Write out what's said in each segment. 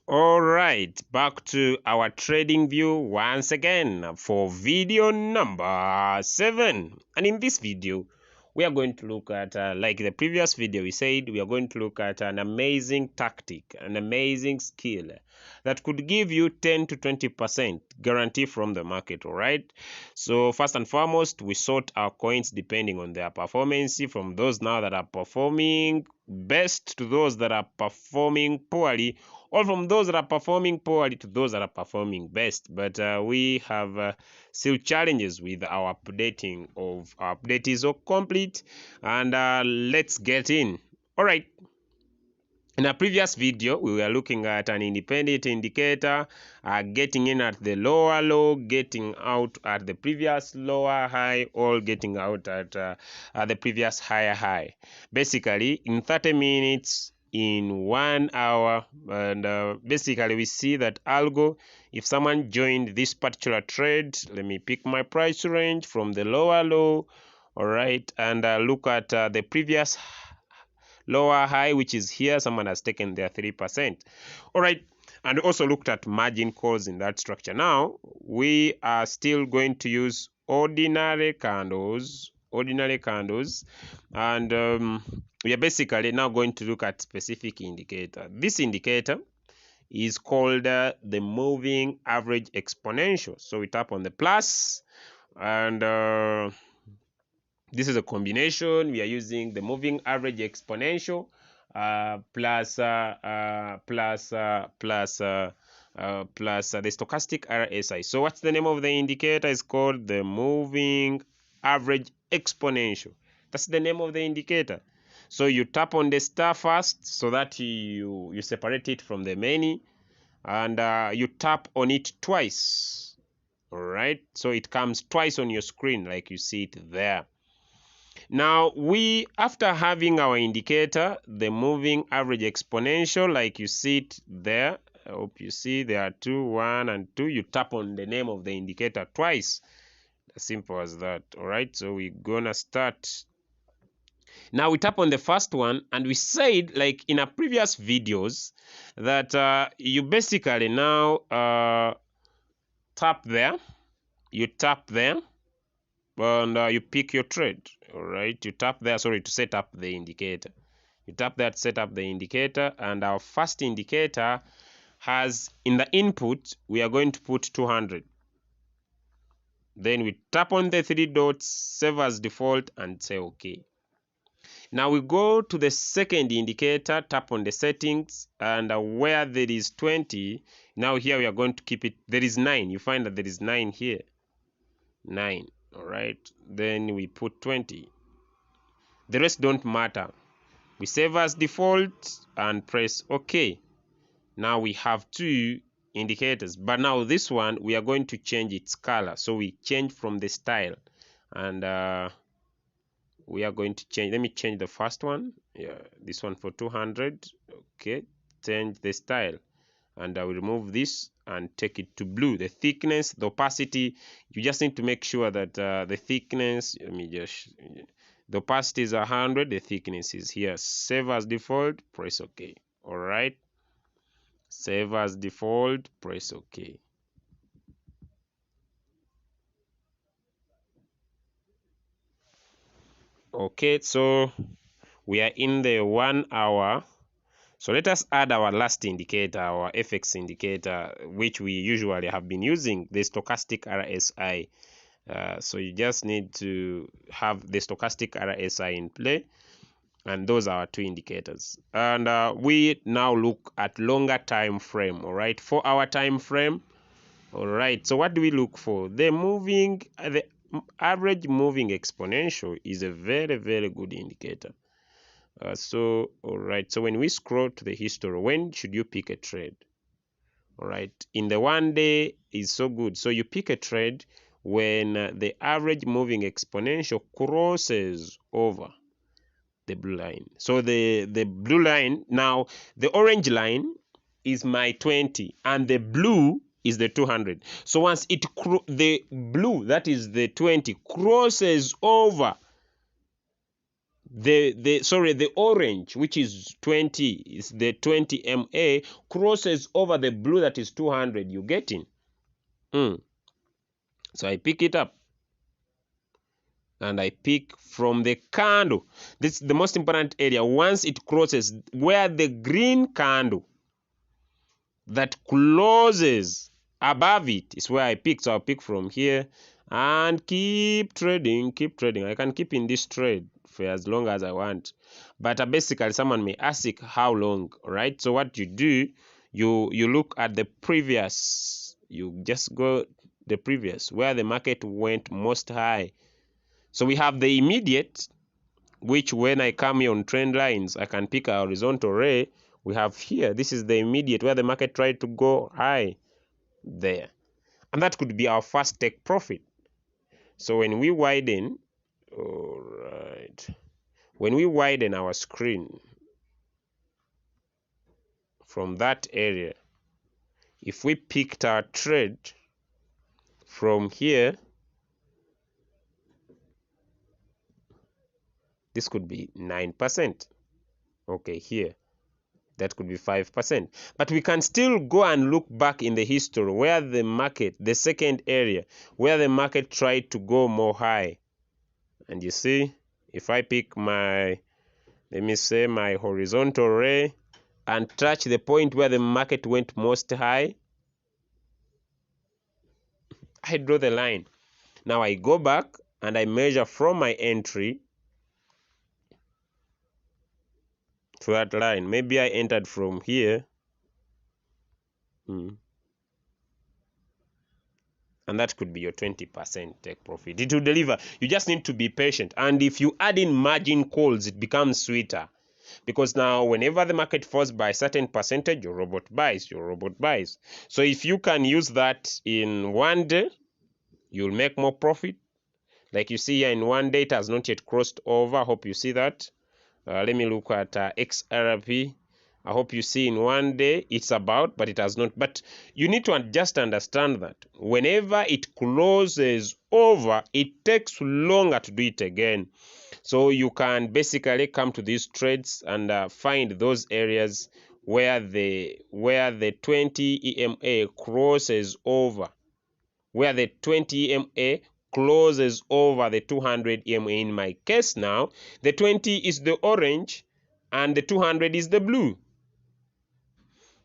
All right, back to our trading view once again for video number 7. And in this video, we are going to look at, like the previous video we said, we are going to look at an amazing tactic, an amazing skill that could give you 10 to 20% guarantee from the market, all right? So first and foremost, we sort our coins depending on their performance, from those now that are performing best to those that are performing poorly, or from those that are performing poorly to those that are performing best. But we have still challenges with our updating of our update is all complete, and let's get in. All right. In a previous video, we were looking at an independent indicator, getting in at the lower low, getting out at the previous lower high, or getting out at the previous higher high. Basically, in 30 minutes, in 1 hour, and basically we see that algo, if someone joined this particular trade, let me pick my price range from the lower low, all right, and look at the previous lower high, which is here. Someone has taken their 3%. All right, and also looked at margin calls in that structure. Now we are still going to use ordinary candles, and we are basically now going to look at specific indicator. This indicator is called the moving average exponential. So we tap on the plus, and this is a combination. We are using the moving average exponential plus the stochastic RSI. So what's the name of the indicator? It's called the moving average exponential. That's the name of the indicator. So you tap on the star first so that you separate it from the many, and you tap on it twice. All right, so it comes twice on your screen like you see it there. Now we, after having our indicator, the moving average exponential, like you see it there, I hope you see there are 2, 1 and 2, you tap on the name of the indicator twice. As simple as that. All right, so we're gonna start. Now we tap on the first one, and we said, like in our previous videos, that you basically now tap there, you tap there, and you pick your trade. All right, you tap there, sorry, to set up the indicator. You tap that, set up the indicator, and our first indicator has, in the input, we are going to put 200. Then we tap on the 3 dots, save as default, and say OK. Now we go to the second indicator, tap on the settings, and where there is 20, now here we are going to keep it, there is 9. You find that there is 9 here, 9. All right, then we put 20. The rest don't matter. We save as default and press OK. Now we have 2 indicators, but now this one we are going to change its color. So we change from the style, and we are going to change. Let me change the first one. Yeah, this one for 200. Okay, change the style, and I will remove this and take it to blue. The thickness, the opacity, you just need to make sure that the thickness, the opacity is 100, the thickness is here. Save as default, press OK. All right, save as default, press OK. Okay, so we are in the 1 hour. So let us add our last indicator, our FX indicator, which we usually have been using, the stochastic RSI. So you just need to have the stochastic RSI in play, and those are our 2 indicators. And we now look at longer time frame. All right, 4 hour time frame. All right, so what do we look for? The average moving exponential is a very, very good indicator. All right, so when we scroll to the history, when should you pick a trade? All right, in the 1 day is so good. So you pick a trade when the average moving exponential crosses over the blue line. So the blue line, now the orange line is my 20, and the blue is the 200. So once the blue, that is the 20, crosses over the orange, which is 20, is the 20 MA, crosses over the blue that is 200. You getting? So I pick it up and I pick from the candle. This is the most important area. Once it crosses where the green candle that closes above it is where I pick. So I'll pick from here and keep trading, keep trading. I can keep in this trade for as long as I want. But basically, someone may ask how long, right? So what you do, you look at the previous. You just go the previous, where the market went most high. So we have the immediate, which when I come here on trend lines, I can pick a horizontal ray. We have here, this is the immediate where the market tried to go high there. And that could be our first take profit. So when we widen, all right, when we widen our screen from that area, if we picked our trade from here, this could be 9%. Okay, here. That could be 5%. But we can still go and look back in the history where the market, the second area, where the market tried to go more high. And you see, if I pick my, let me say my horizontal ray and touch the point where the market went most high, I draw the line. Now I go back and I measure from my entry to that line. Maybe I entered from here. And that could be your 20% take profit. It will deliver. You just need to be patient. And if you add in margin calls, it becomes sweeter. Because now, whenever the market falls by a certain percentage, your robot buys. So if you can use that in one day, you'll make more profit. Like you see here in one day, it has not yet crossed over. I hope you see that. Let me look at XRP. I hope you see in one day it's about, but it has not. But you need to just understand that whenever it closes over, it takes longer to do it again. So you can basically come to these trades and find those areas where the 20 EMA crosses over, where the 20 EMA closes over the 200 EMA. In my case now, the 20 is the orange and the 200 is the blue.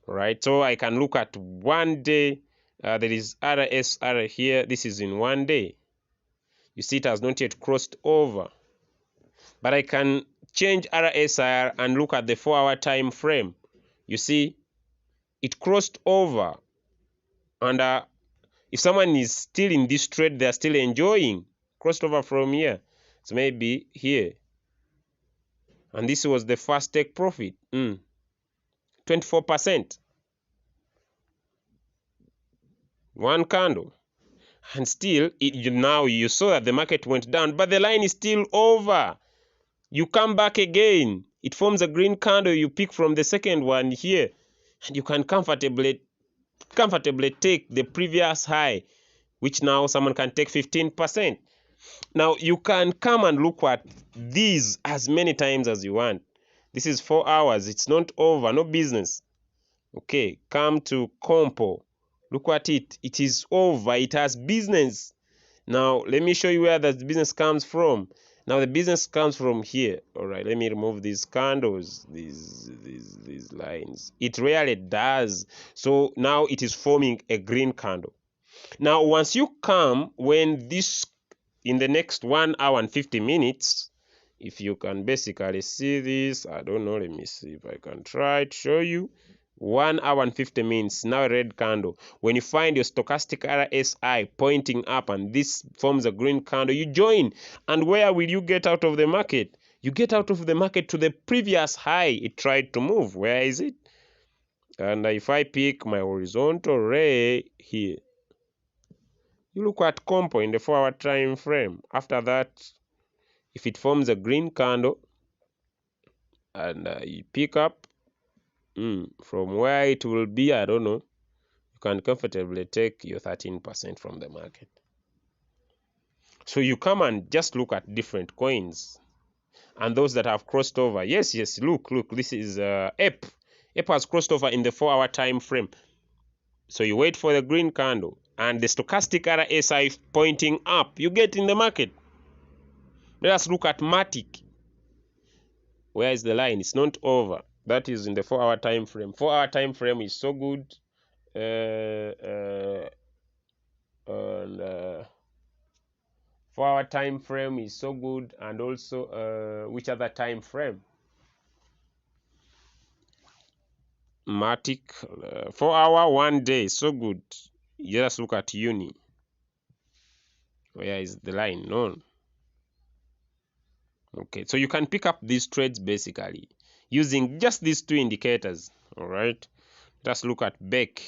Right, so I can look at one day. There is RSR here. This is in one day. You see, it has not yet crossed over. But I can change RSR and look at the 4-hour time frame. You see, it crossed over. And if someone is still in this trade, they're still enjoying. Crossed over from here. So maybe here. And this was the first take profit. 24%. One candle. And still, now you saw that the market went down, but the line is still over. You come back again. It forms a green candle. You pick from the second one here. And you can comfortably take the previous high, which now someone can take 15%. Now, you can come and look at these as many times as you want. This is 4 hours. It's not over. No business. Okay, come to Compo. Look at it. It is over. It has business. Now, let me show you where the business comes from. Now, the business comes from here. All right, let me remove these candles, these lines. It rarely does. So now it is forming a green candle. Now, once you come, when this, in the next 1 hour and 50 minutes, if you can basically see this, I don't know, let me see if I can try to show you. 1 hour and 50 minutes, now a red candle. When you find your stochastic RSI pointing up and this forms a green candle, you join. And where will you get out of the market? You get out of the market to the previous high it tried to move. Where is it? And if I pick my horizontal ray here, you look at Compo in the 4-hour time frame. After that, if it forms a green candle and you pick up, from where it will be, I don't know, you can comfortably take your 13% from the market. So you come and just look at different coins and those that have crossed over. Yes, look, this is ape has crossed over in the 4-hour time frame. So you wait for the green candle and the stochastic RSI pointing up, you get in the market. Let us look at Matic. Where is the line? It's not over. That is in the 4-hour time frame. 4-hour time frame is so good. And 4-hour time frame is so good. And also which other time frame? Matic 4-hour 1 day, so good. You just look at Uni. Where is the line? None. Okay, so you can pick up these trades basically using just these two indicators. All right, just look at Beck.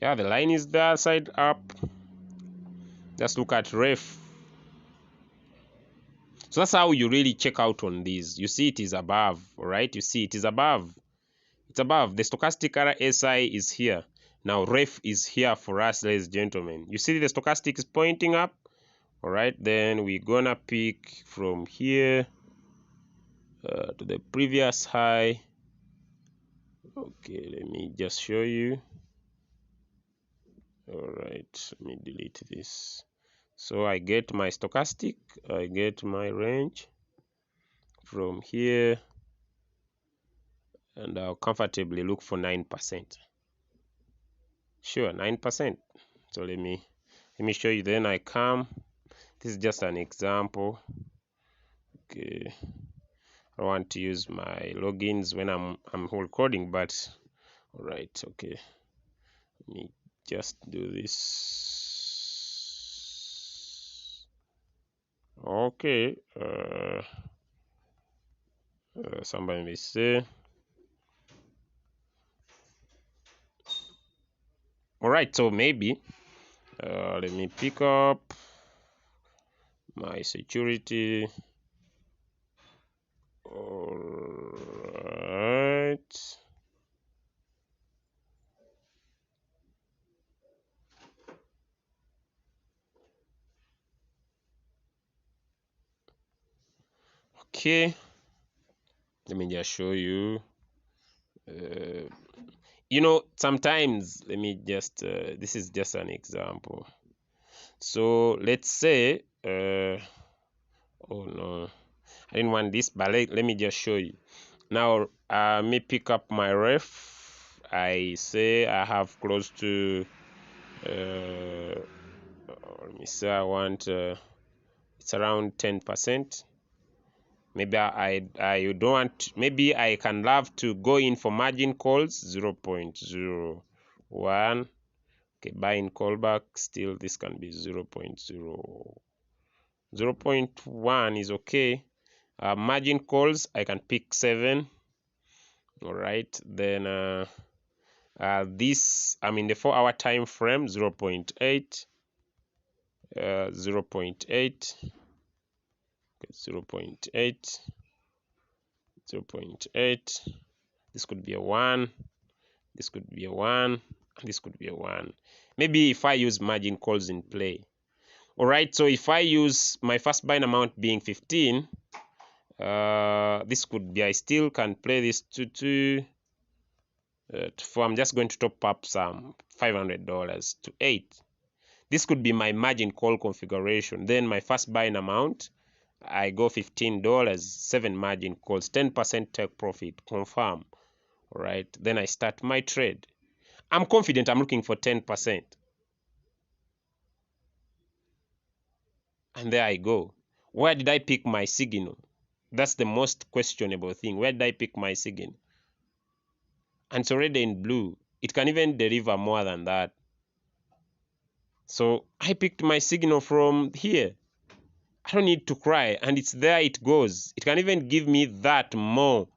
Yeah, the line is there, side up. Just look at Ref. So that's how you really check out on these. You see it is above. All right, you see it is above. It's above. The stochastic RSI is here. Now Ref is here for us, ladies and gentlemen. You see the stochastic is pointing up. All right, then we're gonna pick from here to the previous high. Okay, let me just show you. All right, let me delete this. So I get my stochastic, I get my range from here, and I'll comfortably look for 9%. Sure, 9%. So let me show you. Then I come. This is just an example. Okay, I want to use my logins when I'm recording, but all right, okay. Let me just do this. Okay, somebody may say. All right, so maybe let me pick up my security. All right. Okay, let me just show you. You know, sometimes let me just this is just an example. So let's say oh no, I didn't want this, but let me just show you. Now me pick up my ref. I say I have close to let me say I want it's around 10%. Maybe I don't want, maybe I can love to go in for margin calls 0.01. Okay, buying callback, still this can be 0.1 is okay. Margin calls I can pick 7. All right, then this I'm in the 4-hour time frame, 0.8, 0.8, okay, 0.8, 0.8. This could be a 1, this could be a 1, this could be a 1. Maybe if I use margin calls in play. All right, so if I use my first buying amount being 15, this could be, I still can play this to 4. I'm just going to top up some $500 to 8. This could be my margin call configuration. Then my first buying amount, I go $15, 7 margin calls, 10% take profit, confirm. All right, then I start my trade. I'm confident I'm looking for 10%. And there I go. Where did I pick my signal? That's the most questionable thing. Where did I pick my signal? And it's already in blue. It can even deliver more than that. So I picked my signal from here. I don't need to cry, and it's there it goes. It can even give me that more.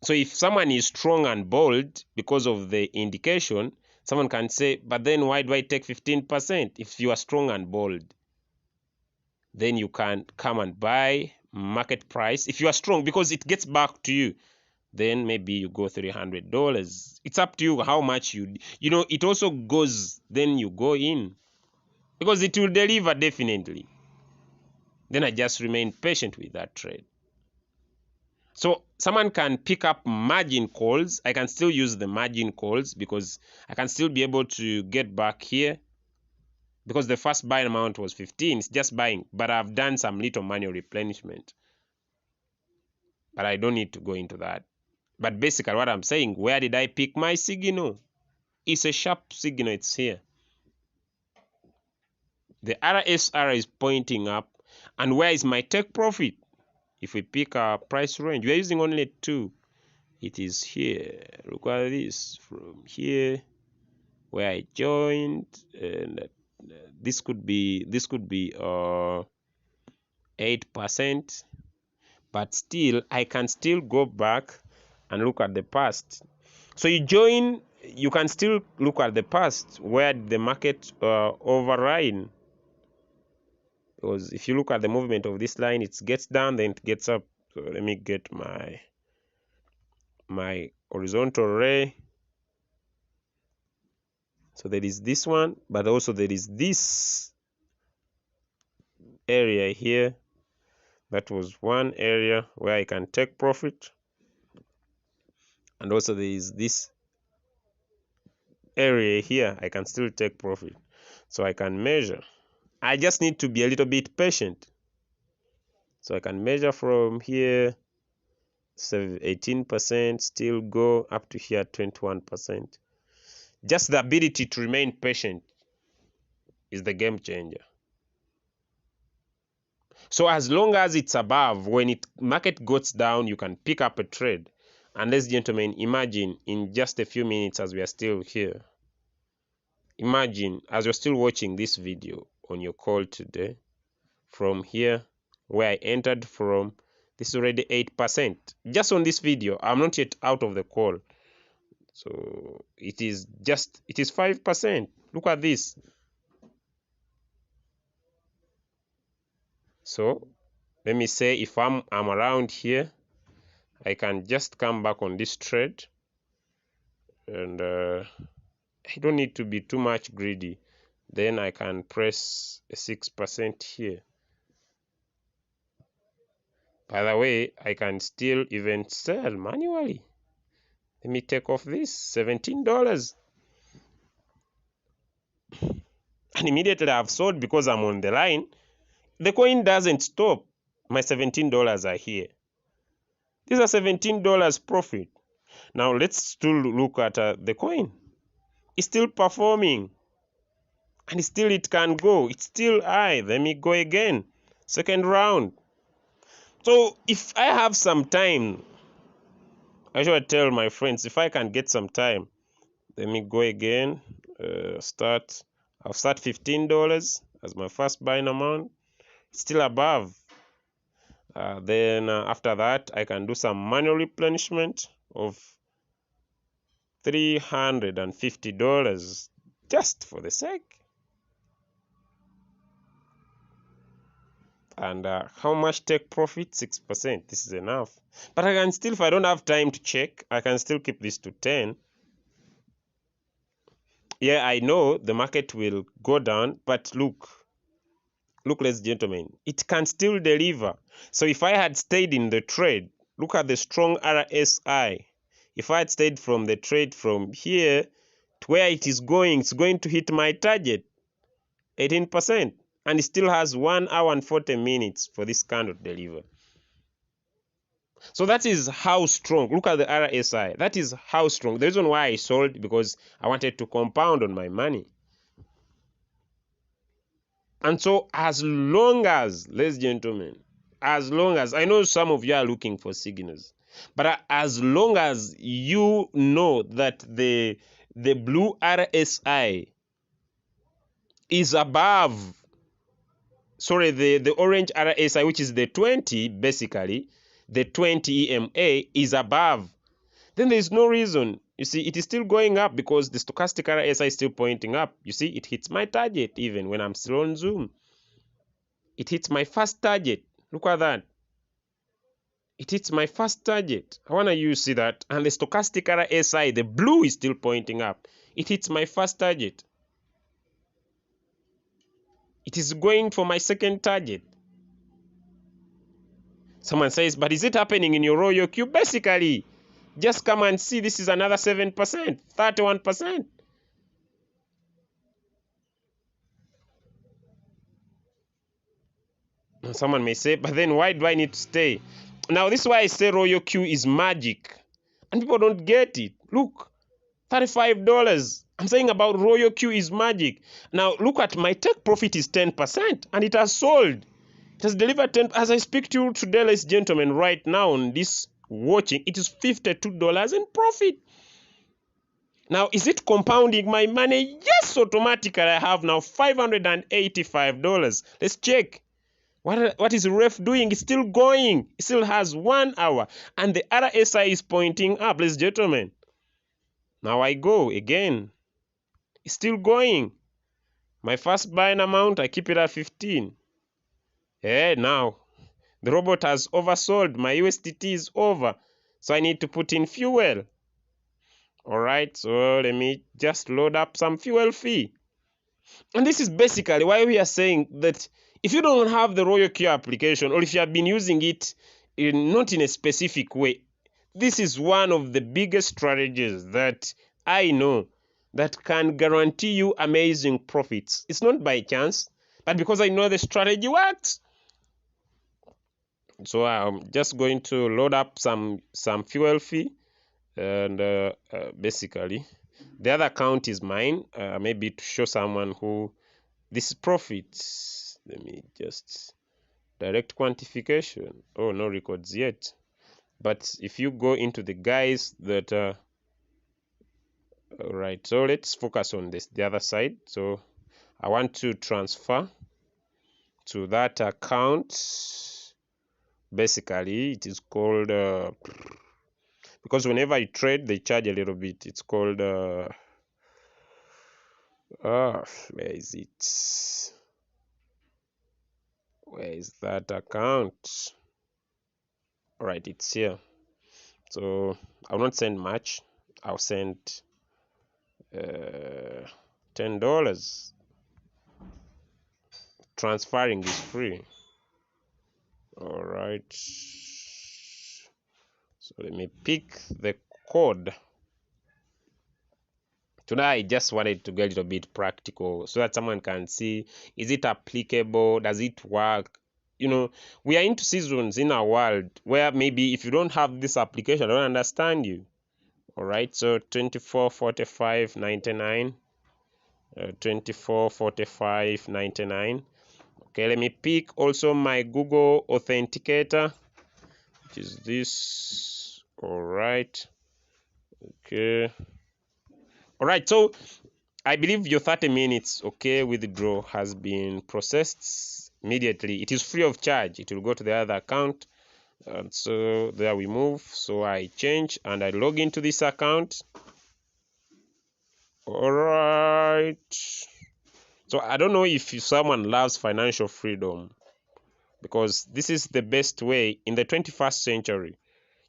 So if someone is strong and bold because of the indication, someone can say, but then why do I take 15%? If you are strong and bold, then you can come and buy market price. If you are strong, because it gets back to you, then maybe you go $300. It's up to you how much you know. It also goes, then you go in because it will deliver definitely. Then I just remain patient with that trade. So someone can pick up margin calls. I can still use the margin calls because I can still be able to get back here, because the first buying amount was 15. It's just buying, but I've done some little manual replenishment. But I don't need to go into that. But basically what I'm saying, where did I pick my signal? It's a sharp signal, it's here. The RSI is pointing up. And where is my take profit? If we pick our price range, we are using only 2. It is here. Look at this. From here where I joined, and this could be 8%, but still I can still go back and look at the past. So you join, you can still look at the past where the market override. Because if you look at the movement of this line, it gets down, then it gets up. So let me get my horizontal ray. So there is this one, but also there is this area here. That was one area where I can take profit. And also there is this area here, I can still take profit. So I can measure. I just need to be a little bit patient. So I can measure from here, 18%, still go up to here, 21%. Just the ability to remain patient is the game changer. So as long as it's above, when market goes down, you can pick up a trade. And ladies and gentlemen, imagine in just a few minutes as we are still here. Imagine as you're still watching this video on your call today, from here where I entered from, this is already 8%. Just on this video, I'm not yet out of the call. So it is 5%. Look at this. So let me say if I'm around here, I can just come back on this trade, and I don't need to be too much greedy. Then I can press a 6% here. By the way, I can still even sell manually. Let me take off this $17. And immediately I've sold because I'm on the line. The coin doesn't stop. My $17 are here. These are $17 profit. Now let's still look at the coin. It's still performing. And still it can go. It's still high. Let me go again. Second round. So if I have some time, I should tell my friends, if I can get some time, let me go again. I'll start $15 as my first buying amount. It's still above. Then after that, I can do some manual replenishment of $350 just for the sake. And how much take profit? 6%. This is enough. But I can still, if I don't have time to check, I can still keep this to 10. Yeah, I know the market will go down, but look, ladies and gentlemen, it can still deliver. So if I had stayed in the trade, look at the strong RSI. If I had stayed from the trade from here to where it is going, it's going to hit my target, 18%. And it still has 1 hour and 40 minutes for this candle to deliver. So that is how strong. Look at the RSI. That is how strong. The reason why I sold, because I wanted to compound on my money. And so as long as, ladies and gentlemen, as long as, I know some of you are looking for signals, but as long as you know that the blue RSI is above, sorry, the orange RSI, which is the 20, basically, the 20 EMA is above, then there is no reason. You see, it is still going up because the stochastic RSI is still pointing up. You see, it hits my target even when I'm still on Zoom. It hits my first target. Look at that. It hits my first target. I want you to see that. And the stochastic RSI, the blue is still pointing up. It hits my first target. It is going for my second target. Someone says, but is it happening in your Royal Q? Basically, just come and see. This is another 7%, 31%. Someone may say, but then why do I need to stay? Now, this is why I say Royal Q is magic. And people don't get it. Look, $35. I'm saying about Royal Q is magic. Now, look at my take profit is 10%, and it has sold. It has delivered 10. As I speak to you today, ladies and gentlemen, right now on this watching, it is $52 in profit. Now, is it compounding my money? Yes, automatically. I have now $585. Let's check. What is ref doing? It's still going. It still has 1 hour. And the RSI is pointing up, ladies and gentlemen. Now I go again. It's still going. My first buying amount, I keep it at 15. Now the robot has oversold. My USDT is over. So I need to put in fuel. Alright, so let me just load up some fuel fee. And this is basically why we are saying that if you don't have the Royal Q application, or if you have been using it not in a specific way, this is one of the biggest strategies that I know that can guarantee you amazing profits. It's not by chance, but because I know the strategy works. So I'm just going to load up some fuel fee, and basically the other account is mine, maybe to show someone who this is profits. Let me just direct quantification. Oh, no records yet. But if you go into the guys that all right, so let's focus on this, the other side. So I want to transfer to that account. Basically, it is called because whenever you trade, they charge a little bit. It's called where is it? Where is that account? All right, it's here. So I'll not send much. I'll send $10. Transferring is free. All right. So let me pick the code. Today I just wanted to get a little bit practical so that someone can see, is it applicable? Does it work? You know, we are into seasons in our world where maybe if you don't have this application, I don't understand you. All right, so 24.45.99, 24.45.99. Okay, let me pick also my Google Authenticator, which is this. All right. Okay. All right, so I believe your 30 minutes, okay, withdraw has been processed immediately. It is free of charge. It will go to the other account. And so there we move. So I change and I log into this account. All right. So I don't know if someone loves financial freedom, because this is the best way in the 21st century.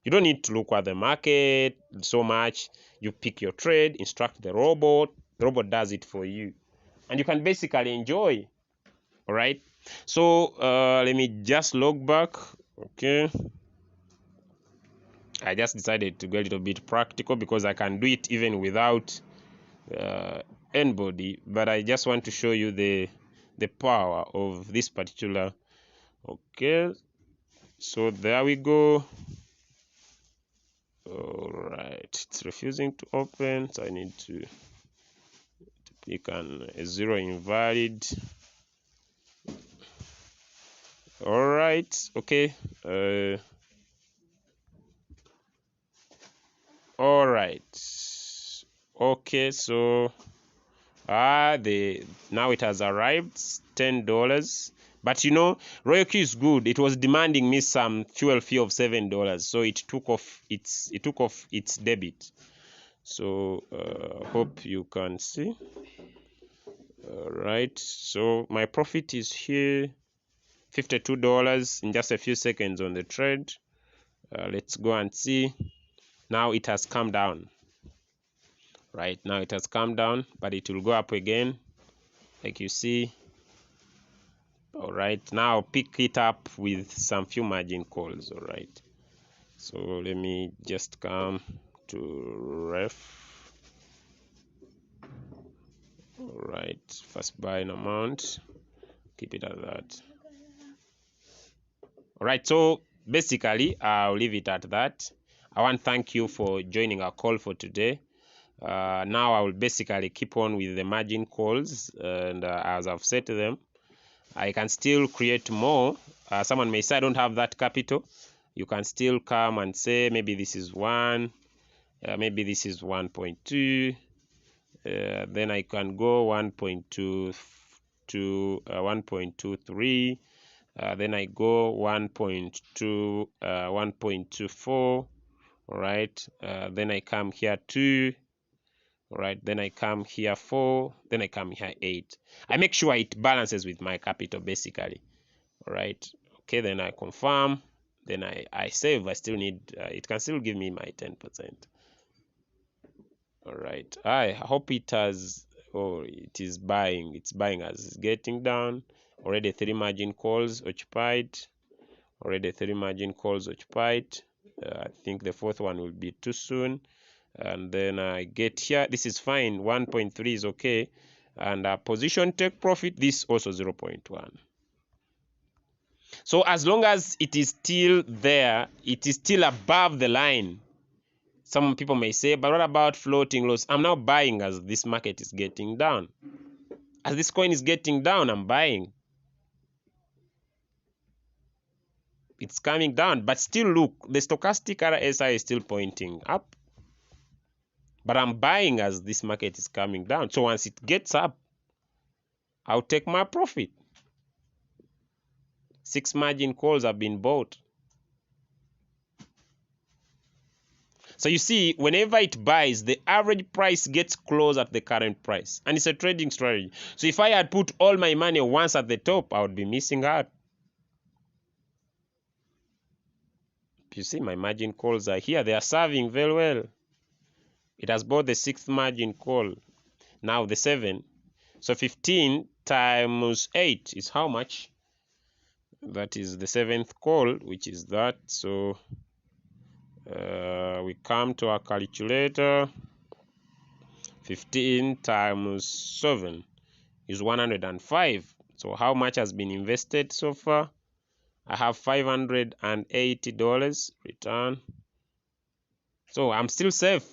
You don't need to look at the market so much. You pick your trade, instruct the robot does it for you, and you can basically enjoy. All right, so let me just log back. Okay, I just decided to get a little bit practical because I can do it even without anybody, but I just want to show you the power of this particular. Okay, so there we go. All right, it's refusing to open, so I need to pick a 0 invalid. All right, okay. All right, okay. So now it has arrived, $10. But you know, Royal Q is good. It was demanding me some fuel fee of $7, so it took off its debit. So hope you can see. All right, so my profit is here, $52 in just a few seconds on the trade. Let's go and see. Now it has come down. Right now it has come down, but it will go up again, like you see. All right, now pick it up with some few margin calls. All right, so let me just come to ref. All right, first buying amount, keep it at that. All right, so basically I'll leave it at that. I want to thank you for joining our call for today. Now I will basically keep on with the margin calls, and as I've said to them, I can still create more. Someone may say I don't have that capital. You can still come and say maybe this is 1, maybe this is 1.2, then I can go 1.2 to 1.23, then I go 1.2, 1.24, all right, then I come here 2, all right, then I come here 4, then I come here 8. I make sure it balances with my capital basically. All right, okay, then I confirm, then I save. I still need it can still give me my 10%. All right, I hope it has, it is buying, it's buying as it's getting down. Already 3 margin calls occupied, already 3 margin calls occupied. I think the 4th one will be too soon, and then I get here, this is fine, 1.3 is okay, and position take profit, this also 0.1. So as long as it is still there, it is still above the line. Some people may say, but what about floating loss? I'm now buying as this market is getting down. As this coin is getting down, I'm buying. It's coming down, but still look, the stochastic RSI is still pointing up. But I'm buying as this market is coming down. So once it gets up, I'll take my profit. 6 margin calls have been bought. So you see, whenever it buys, the average price gets close at the current price. And it's a trading strategy. So if I had put all my money once at the top, I would be missing out. You see, my margin calls are here. They are serving very well. It has bought the 6th margin call. Now the 7. So 15 times 8 is how much? That is the 7th call, which is that. So we come to our calculator. 15 times 7 is 105. So how much has been invested so far? I have $580 return. So I'm still safe.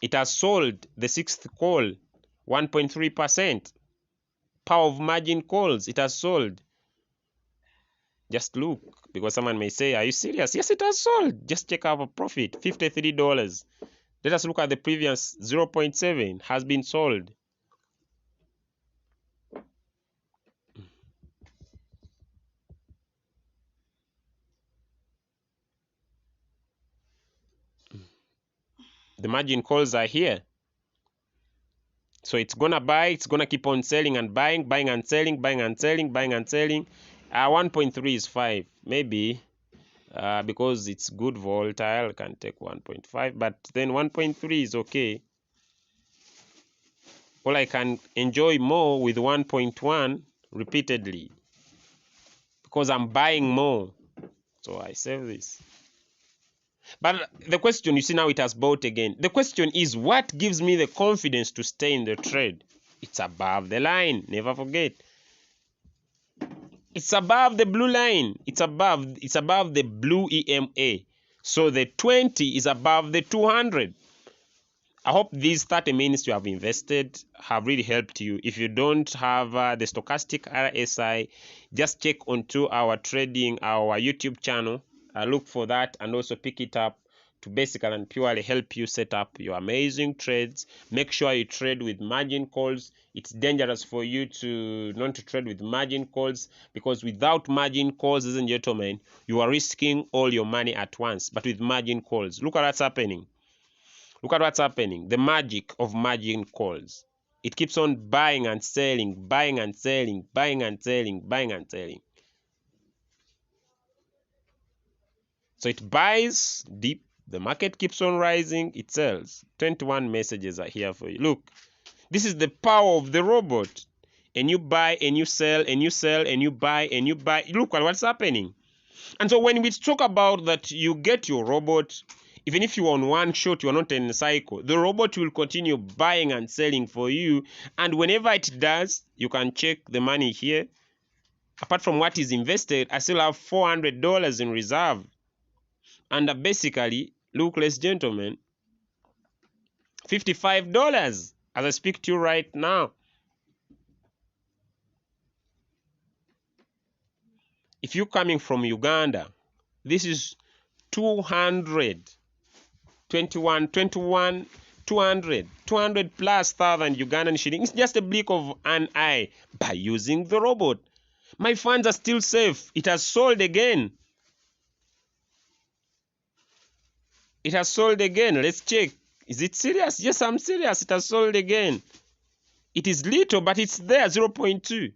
It has sold the 6th call, 1.3%. Power of margin calls, it has sold. Just look, because someone may say, are you serious? Yes, it has sold. Just check our profit, $53. Let us look at the previous 0.7 has been sold. The margin calls are here. So it's gonna buy, it's gonna keep on selling and buying, buying and selling, buying and selling, buying and selling. 1.3 is 5, maybe because it's good volatile, I can take 1.5, but then 1.3 is okay. Well, I can enjoy more with 1.1 repeatedly because I'm buying more. So I save this. But the question, you see, now it has bought again. The question is, what gives me the confidence to stay in the trade? It's above the line. Never forget. It's above the blue line. It's above the blue EMA. So the 20 is above the 200. I hope these 30 minutes you have invested have really helped you. If you don't have the stochastic RSI, just check onto our YouTube channel. Look for that and also pick it up to basically and purely help you set up your amazing trades. Make sure you trade with margin calls. It's dangerous for you to not to trade with margin calls, because without margin calls, ladies and gentlemen, you are risking all your money at once. But with margin calls, look at what's happening. Look at what's happening. The magic of margin calls. It keeps on buying and selling, buying and selling, buying and selling, buying and selling. So it buys deep. The market keeps on rising. It sells. 21 messages are here for you. Look, this is the power of the robot. and you buy and you sell and you sell and you buy and you buy. Look at what's happening. And so when we talk about that, you get your robot, even if you're on one shot, you're not in a cycle, the robot will continue buying and selling for you. And whenever it does, you can check the money here. Apart from what is invested, I still have $400 in reserve. And basically, look, ladies and gentlemen, $55 as I speak to you right now. If you're coming from Uganda, this is 200 plus thousand Ugandan shillings. It's just a blink of an eye by using the robot. My funds are still safe. It has sold again. It has sold again. Let's check. Is it serious? Yes, I'm serious. It has sold again. It is little, but it's there, 0.2.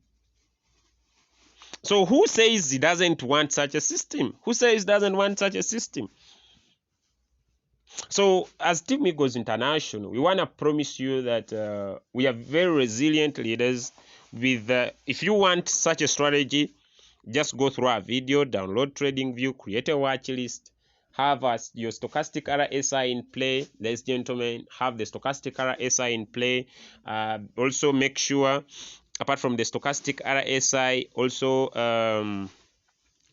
So who says he doesn't want such a system? Who says doesn't want such a system? So as Team Migos International, we want to promise you that we are very resilient leaders. With if you want such a strategy, just go through our video, download TradingView, create a watch list, have your stochastic RSI in play. Ladies and gentlemen, have the stochastic RSI in play. Also make sure, apart from the stochastic RSI, also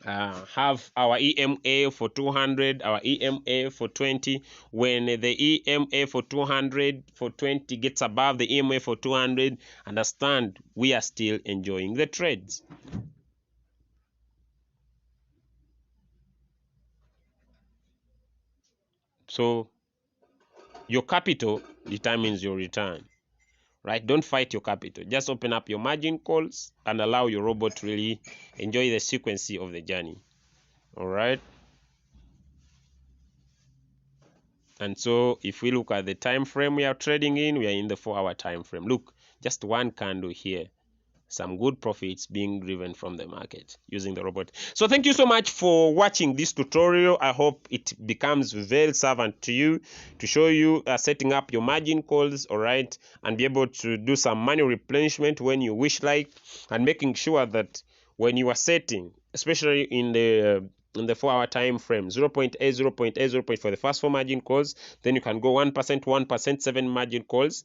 have our EMA for 200, our EMA for 20. When the EMA for 200 for 20 gets above the EMA for 200, understand we are still enjoying the trades. So your capital determines your return, right? Don't fight your capital. Just open up your margin calls and allow your robot to really enjoy the sequence of the journey. All right. And so if we look at the time frame we are trading in, we are in the 4-hour time frame. Look, just one candle here. Some good profits being driven from the market using the robot. So thank you so much for watching this tutorial. I hope it becomes very servant to you to show you setting up your margin calls, all right, and be able to do some manual replenishment when you wish like, and making sure that when you are setting, especially in the 4-hour time frame, 0.8, 0.8, 0.8 for the first 4 margin calls, then you can go 1%, 1%, 7 margin calls.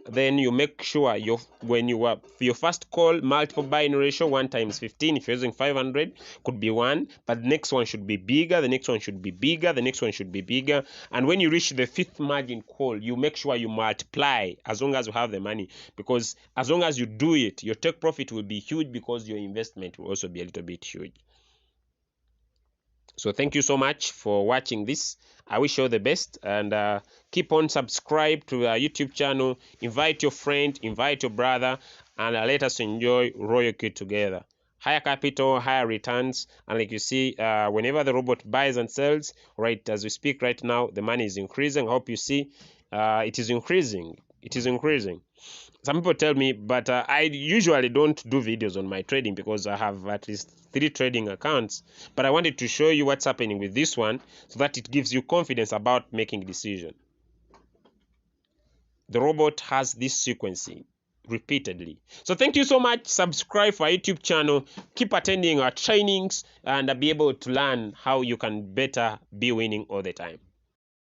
Then you make sure when you are your first call multiple buying ratio 1 times 15. If you're using 500, could be 1, but the next one should be bigger, the next one should be bigger, the next one should be bigger. And when you reach the 5th margin call, you make sure you multiply as long as you have the money, because as long as you do it, your take profit will be huge, because your investment will also be a little bit huge. So thank you so much for watching this. I wish you all the best, and keep on subscribe to our YouTube channel. Invite your friend, invite your brother, and let us enjoy Royalty together. Higher capital, higher returns, and like you see, whenever the robot buys and sells, right as we speak right now, the money is increasing. I hope you see it is increasing. It is increasing. Some people tell me, but I usually don't do videos on my trading because I have at least 3 trading accounts. But I wanted to show you what's happening with this one so that it gives you confidence about making a decision. The robot has this sequencing repeatedly. So thank you so much. Subscribe for our YouTube channel. Keep attending our trainings and be able to learn how you can better be winning all the time.